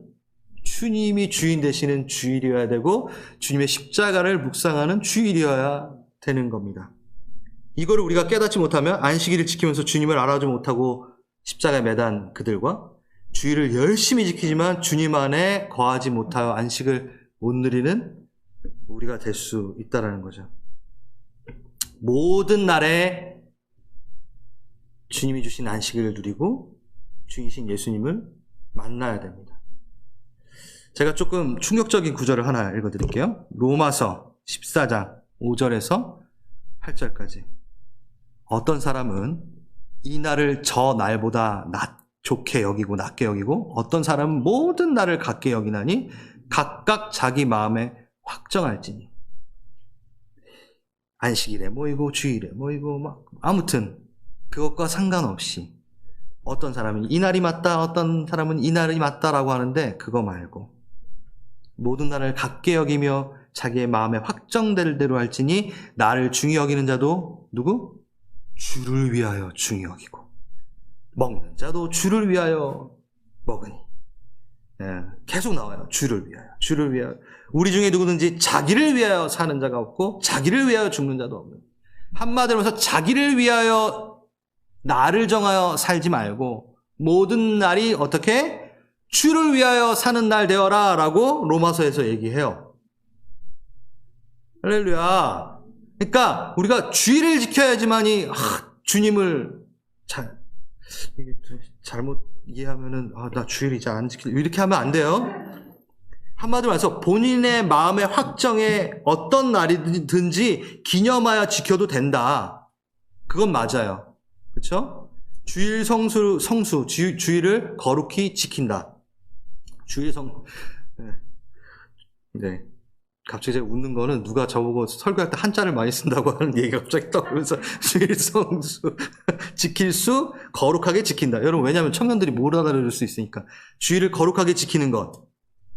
주님이 주인 되시는 주일이어야 되고 주님의 십자가를 묵상하는 주일이어야 되는 겁니다. 이거를 우리가 깨닫지 못하면 안식일을 지키면서 주님을 알아주지 못하고 십자가에 매단 그들과 주일을 열심히 지키지만 주님 안에 거하지 못하여 안식을 못 누리는 우리가 될 수 있다는 거죠. 모든 날에 주님이 주신 안식을 누리고 주이신 예수님을 만나야 됩니다. 제가 조금 충격적인 구절을 하나 읽어드릴게요. 로마서 14장 5절에서 8절까지. 어떤 사람은 이 날을 저 날보다 좋게 여기고 낮게 여기고 어떤 사람은 모든 날을 같게 여기나니 각각 자기 마음에 확정할지니. 안식일에 모이고 주일에 모이고 막 아무튼 그것과 상관없이 어떤 사람은 이날이 맞다, 어떤 사람은 이날이 맞다라고 하는데 그거 말고 모든 날을 같게 여기며 자기의 마음에 확정될 대로 할지니 나를 중히 여기는 자도 누구? 주를 위하여 중히 여기고 먹는 자도 주를 위하여 먹으니. 계속 나와요. 주를 위하여, 주를 위하여. 우리 중에 누구든지 자기를 위하여 사는 자가 없고 자기를 위하여 죽는 자도 없는. 한마디로 해서 자기를 위하여 나를 정하여 살지 말고 모든 날이 어떻게? 주를 위하여 사는 날 되어라 라고 로마서에서 얘기해요. 할렐루야. 그러니까 우리가 주의를 지켜야지만이 주님을 잘못 이해하면은 나 주의를 이제 안 지킬 이렇게 하면 안 돼요. 한마디로 말해서 본인의 마음의 확정에 어떤 날이든지 기념하여 지켜도 된다. 그건 맞아요. 그렇죠? 주일 성수 주일을 거룩히 지킨다. 주일 네. 갑자기 제가 웃는 거는 누가 저보고 설교할 때 한자를 많이 쓴다고 하는 얘기가 갑자기 떠오르면서 주일 성수 지킬 수 거룩하게 지킨다. 여러분 왜냐하면 청년들이 못 알아들을 수 있으니까. 주일을 거룩하게 지키는 것.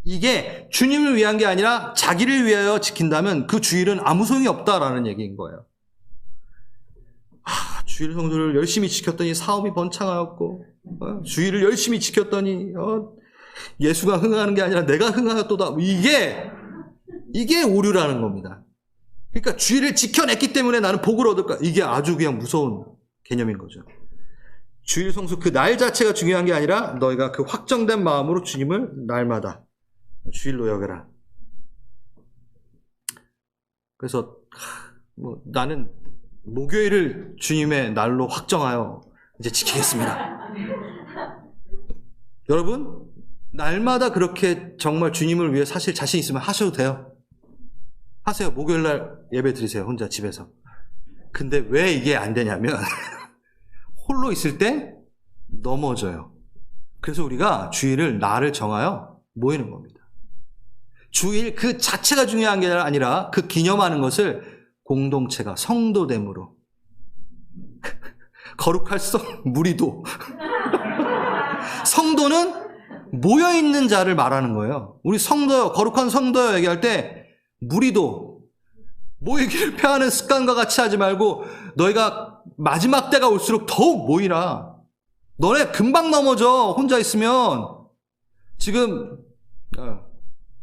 이게 주님을 위한 게 아니라 자기를 위하여 지킨다면 그 주일은 아무 소용이 없다라는 얘기인 거예요. 주일 성수를 열심히 지켰더니 사업이 번창하였고 주일을 열심히 지켰더니 예수가 흥하는 게 아니라 내가 흥하였도다. 이게 오류라는 겁니다. 그러니까 주일을 지켜냈기 때문에 나는 복을 얻을까? 이게 아주 그냥 무서운 개념인 거죠. 주일 성수 그 날 자체가 중요한 게 아니라 너희가 그 확정된 마음으로 주님을 날마다 주일로 여겨라. 그래서 나는 목요일을 주님의 날로 확정하여 이제 지키겠습니다. 여러분 날마다 그렇게 정말 주님을 위해 사실 자신 있으면 하셔도 돼요. 하세요. 목요일날 예배 드리세요. 혼자 집에서. 근데 왜 이게 안 되냐면 홀로 있을 때 넘어져요. 그래서 우리가 주일을 날을 정하여 모이는 겁니다. 주일 그 자체가 중요한 게 아니라 그 기념하는 것을 공동체가 성도됨으로 거룩할성 무리도 성도는 모여있는 자를 말하는 거예요. 우리 성도요, 거룩한 성도요 얘기할 때 무리도 모이기를 펴하는 습관과 같이 하지 말고 너희가 마지막 때가 올수록 더욱 모이라. 너네 금방 넘어져. 혼자 있으면. 지금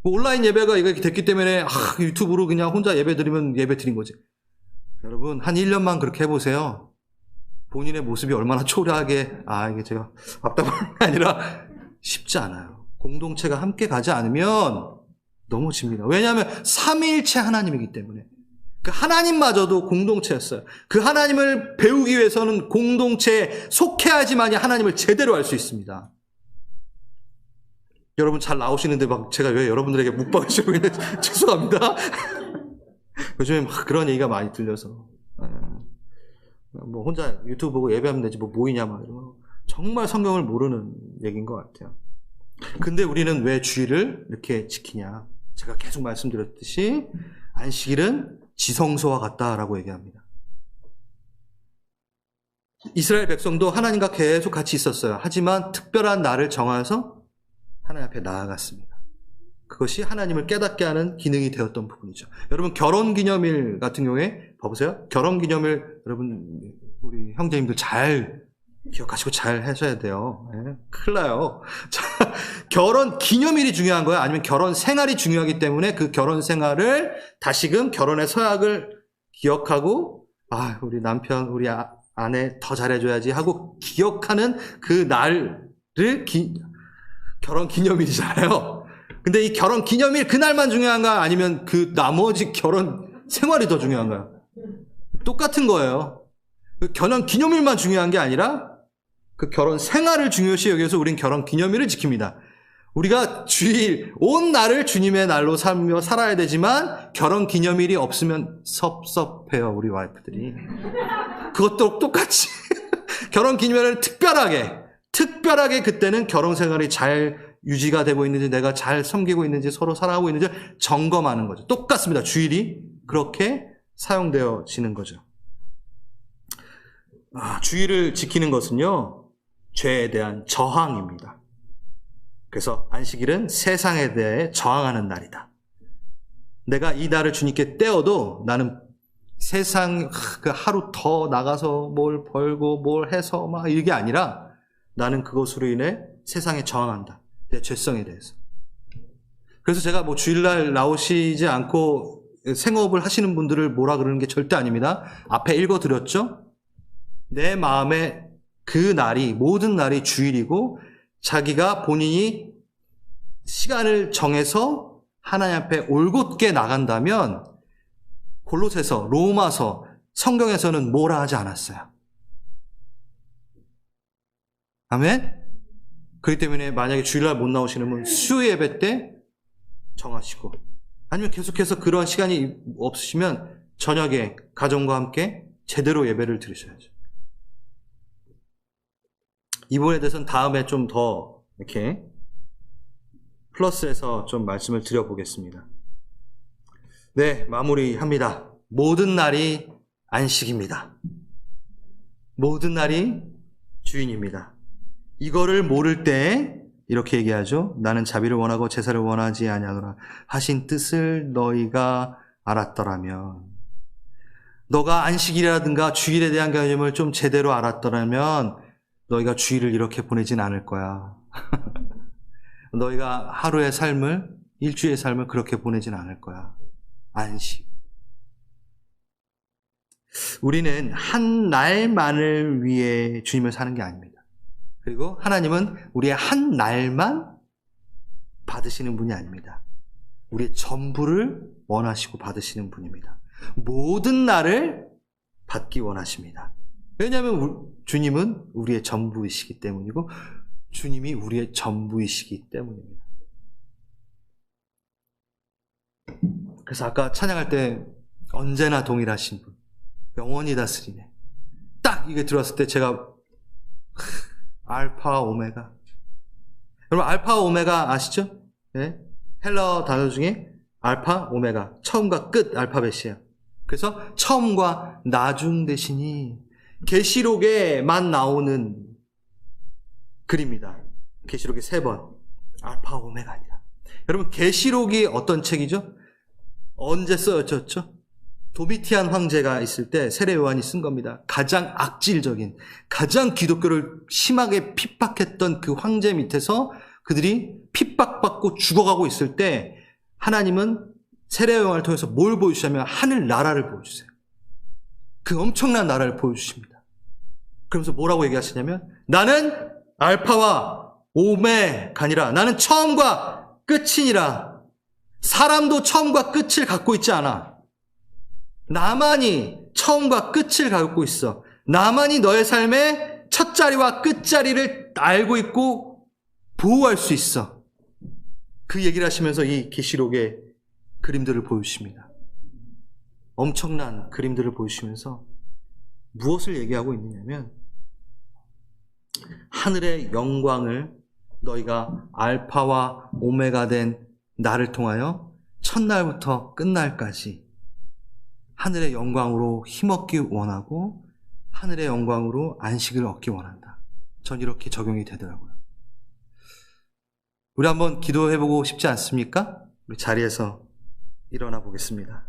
온라인 예배가 이렇게 됐기 때문에 유튜브로 그냥 혼자 예배 드리면 예배 드린 거지. 여러분 한 1년만 그렇게 해보세요. 본인의 모습이 얼마나 초라하게 이게 제가 답답한 게 아니라 쉽지 않아요. 공동체가 함께 가지 않으면 넘어집니다. 왜냐하면 삼위일체 하나님이기 때문에. 그 하나님마저도 공동체였어요. 그 하나님을 배우기 위해서는 공동체에 속해야지만이 하나님을 제대로 알 수 있습니다. 여러분 잘 나오시는데 막 제가 왜 여러분들에게 묵박을 씌우고 있는지 죄송합니다. 요즘에 막 그런 얘기가 많이 들려서 뭐 혼자 유튜브 보고 예배하면 되지 뭐 모이냐 막 이런 정말 성경을 모르는 얘기인 것 같아요. 근데 우리는 왜 주일을 이렇게 지키냐? 제가 계속 말씀드렸듯이 안식일은 지성소와 같다라고 얘기합니다. 이스라엘 백성도 하나님과 계속 같이 있었어요. 하지만 특별한 날을 정해서 하나님 앞에 나아갔습니다. 그것이 하나님을 깨닫게 하는 기능이 되었던 부분이죠. 여러분 결혼기념일 같은 경우에 봐보세요. 결혼기념일 여러분 우리 형제님들 잘 기억하시고 잘 하셔야 돼요. 네, 큰일 나요. 자, 결혼 기념일이 중요한 거예요? 아니면 결혼 생활이 중요하기 때문에 그 결혼 생활을 다시금 결혼의 서약을 기억하고 우리 남편 우리 아내 더 잘해줘야지 하고 기억하는 그 날을 결혼 기념일이잖아요. 근데 이 결혼 기념일 그날만 중요한가? 아니면 그 나머지 결혼 생활이 더 중요한가요? 똑같은 거예요. 그 결혼 기념일만 중요한 게 아니라 그 결혼 생활을 중요시 여겨서 우린 결혼 기념일을 지킵니다. 우리가 주일 온 날을 주님의 날로 살며 살아야 되지만 결혼 기념일이 없으면 섭섭해요. 우리 와이프들이. 그것도 똑같이 결혼 기념일을 특별하게 그때는 결혼 생활이 잘 유지가 되고 있는지 내가 잘 섬기고 있는지 서로 살아가고 있는지 점검하는 거죠. 똑같습니다. 주일이 그렇게 사용되어지는 거죠. 주의를 지키는 것은요, 죄에 대한 저항입니다. 그래서 안식일은 세상에 대해 저항하는 날이다. 내가 이 날을 주님께 떼어도 나는 세상 그 하루 더 나가서 뭘 벌고 뭘 해서 막 이게 아니라 나는 그것으로 인해 세상에 저항한다. 내 죄성에 대해서. 그래서 제가 뭐 주일날 나오시지 않고 생업을 하시는 분들을 뭐라 그러는 게 절대 아닙니다. 앞에 읽어드렸죠? 내 마음에 그 날이, 모든 날이 주일이고 자기가 본인이 시간을 정해서 하나님 앞에 올곧게 나간다면 골로새서, 로마서, 성경에서는 뭐라 하지 않았어요. 아멘? 그렇기 때문에 만약에 주일날 못 나오시는 분 수요 예배 때 정하시고, 아니면 계속해서 그런 시간이 없으시면 저녁에 가정과 함께 제대로 예배를 드리셔야죠. 이 부분에 대해서는 다음에 좀 더 이렇게 플러스해서 좀 말씀을 드려보겠습니다. 네, 마무리합니다. 모든 날이 안식입니다. 모든 날이 주인입니다. 이거를 모를 때 이렇게 얘기하죠. 나는 자비를 원하고 제사를 원하지 아니하노라 하신 뜻을 너희가 알았더라면, 너가 안식일이라든가 주일에 대한 개념을 좀 제대로 알았더라면 너희가 주일을 이렇게 보내진 않을 거야. 너희가 하루의 삶을, 일주일의 삶을 그렇게 보내진 않을 거야. 안식. 우리는 한 날만을 위해 주님을 사는 게 아닙니다. 그리고 하나님은 우리의 한 날만 받으시는 분이 아닙니다. 우리의 전부를 원하시고 받으시는 분입니다. 모든 날을 받기 원하십니다. 왜냐하면 주님은 우리의 전부이시기 때문이고 주님이 우리의 전부이시기 때문입니다. 그래서 아까 찬양할 때 언제나 동일하신 분, 영원히 다스리네. 딱 이게 들어왔을 때 제가 알파 오메가. 여러분 알파 오메가 아시죠? 네? 헬라어 단어 중에 알파 오메가, 처음과 끝 알파벳이에요. 그래서 처음과 나중 대신이 계시록에만 나오는 글입니다. 계시록이 3번. 알파 오메가 아니라. 여러분 계시록이 어떤 책이죠? 언제 쓰여졌죠? 도미티안 황제가 있을 때 세례 요한이 쓴 겁니다. 가장 악질적인, 가장 기독교를 심하게 핍박했던 그 황제 밑에서 그들이 핍박받고 죽어가고 있을 때 하나님은 세례 요한을 통해서 뭘 보여주시냐면 하늘 나라를 보여주세요. 그 엄청난 나라를 보여주십니다. 그러면서 뭐라고 얘기하시냐면 나는 알파와 오메가 아니라 나는 처음과 끝이니라. 사람도 처음과 끝을 갖고 있지 않아. 나만이 처음과 끝을 갖고 있어. 나만이 너의 삶의 첫자리와 끝자리를 알고 있고 보호할 수 있어. 그 얘기를 하시면서 이 계시록의 그림들을 보여주십니다. 엄청난 그림들을 보여주시면서 무엇을 얘기하고 있느냐면 하늘의 영광을 너희가 알파와 오메가 된 나를 통하여 첫날부터 끝날까지 하늘의 영광으로 힘없기 원하고 하늘의 영광으로 안식을 얻기 원한다. 전 이렇게 적용이 되더라고요. 우리 한번 기도해보고 싶지 않습니까? 우리 자리에서 일어나 보겠습니다.